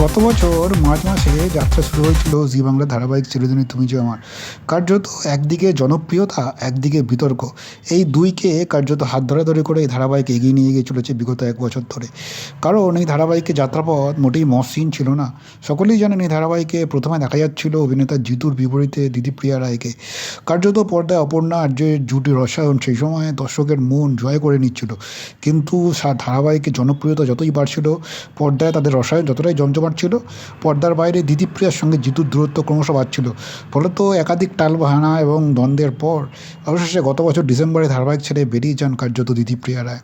গত বছর মার্চ মাসে যাত্রা শুরু হয়েছিল জি বাংলা ধারাবাহিক চিরদিনই তুমি যে আমার। কার্যত একদিকে জনপ্রিয়তা, একদিকে বিতর্ক, এই দুইকে কার্যত হাত ধরাধরি করে এই ধারাবাহিক এগিয়ে নিয়ে গিয়ে চলেছে বিগত 1 বছর ধরে। কারণ এই ধারাবাহিকের যাত্রাপথ মোটেই মসৃণ ছিল না। সকলেই জানেন এই ধারাবাহিকে প্রথমে দেখা যাচ্ছিল অভিনেতা জিতুর বিপরীতে দিদিপ্রিয়া রায়কে। কার্যত পর্দায় অপর্ণা আর যে জুটি রসায়ন সেই সময় দর্শকের মন জয় করে নিচ্ছিল। কিন্তু ধারাবাহিকের জনপ্রিয়তা যতই বাড়ছিল, পর্দায় তাদের রসায়ন যতটাই জমজমাট ছিল, পর্দার বাইরে দিদিপ্রিয়ার সঙ্গে জিতুর দূরত্ব ক্রমশ বাড়ছিল। ফলত একাধিক টালবাহানা এবং দ্বন্দ্বের পর অবশেষে গত বছর ডিসেম্বরে ধারাবাহিক ছেড়ে বেরিয়ে যান কার্যত দিদিপ্রিয়া রায়।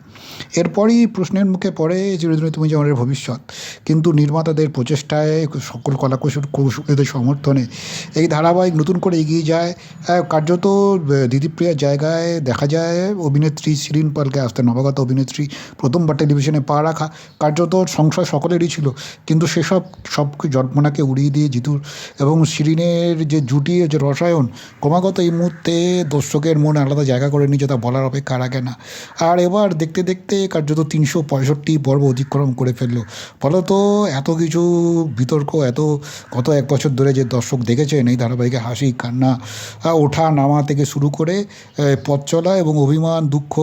এরপরই প্রশ্নের মুখে পড়ে চিরদিনই তুমি যে আমাদের ভবিষ্যৎ। কিন্তু নির্মাতাদের প্রচেষ্টায়, সকল কৌশলীদের সমর্থনে এই ধারাবাহিক নতুন করে এগিয়ে যায়। কার্যত দিদিপ্রিয়ার জায়গায় দেখা যায় অভিনেত্রী শিরিন পালকে আসতে, নবাগত অভিনেত্রী, প্রথমবার টেলিভিশনে পা রাখা। কার্যত সংশয় সকলেরই ছিল, কিন্তু সেসব সব জল্পনাকে উড়িয়ে দিয়ে জিতুর এবং শিরিনের যে জুটি, যে রসায়ন ক্রমাগত এই মুহূর্তে দর্শকের মনে আলাদা জায়গা করে নিয়েছে, তা বলার অপেক্ষা রাখে না। আর এবার দেখতে দেখতে কার্যত 365 পর্ব অতিক্রম করে ফেললো। ফলত এত কিছু বিতর্ক, গত 1 বছর ধরে যে দর্শক দেখেছেন এই ধারাবাহিকে হাসি কান্না, ওঠা নামা থেকে শুরু করে পথ চলা এবং অভিমান, দুঃখ,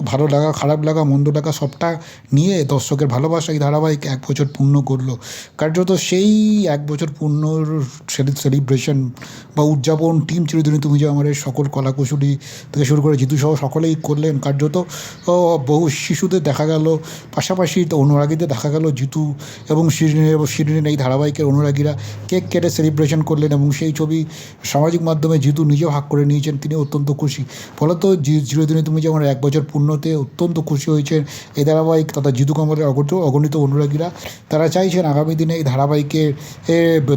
ভালো লাগা, খারাপ লাগা, মন্দ লাগা, সবটা নিয়ে দর্শকের ভালোবাসা এই ধারাবাহিক 1 বছর পূর্ণ করলো। কার্যত সেই 1 বছর পূর্ণর সেলিব্রেশন বা উদযাপন টিম চিরদিনই তুমি যে আমার সকল কলাকুশলী থেকে শুরু করে জিতুসহ সকলেই করলেন। কার্যত বহু শিশুদের দেখা গেল, পাশাপাশি অনুরাগীদের দেখা গেল জিতু এবং শিরিনের এই ধারাবাহিকের অনুরাগীরা কেক কেটে সেলিব্রেশন করলেন এবং সেই ছবি সামাজিক মাধ্যমে জিতু নিজে ভাগ করে নিয়েছেন। তিনি অত্যন্ত খুশি। ফলত চিরদিনই তুমি যে আমার 1 বছর পূর্ণতে অত্যন্ত খুশি হয়েছেন এই ধারাবাহিক তথা জিতু কামালের অগণিত অনুরাগীরা। তারা চাইছেন আগামী দিনে এই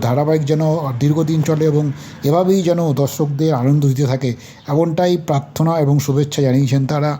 ধারাবাহিক যেন দীর্ঘদিন চলে এবং এভাবেই যেন দর্শকদের আনন্দ দিতে থাকে, এমনটাই প্রার্থনা এবং শুভেচ্ছা জানিয়েছেন তারা।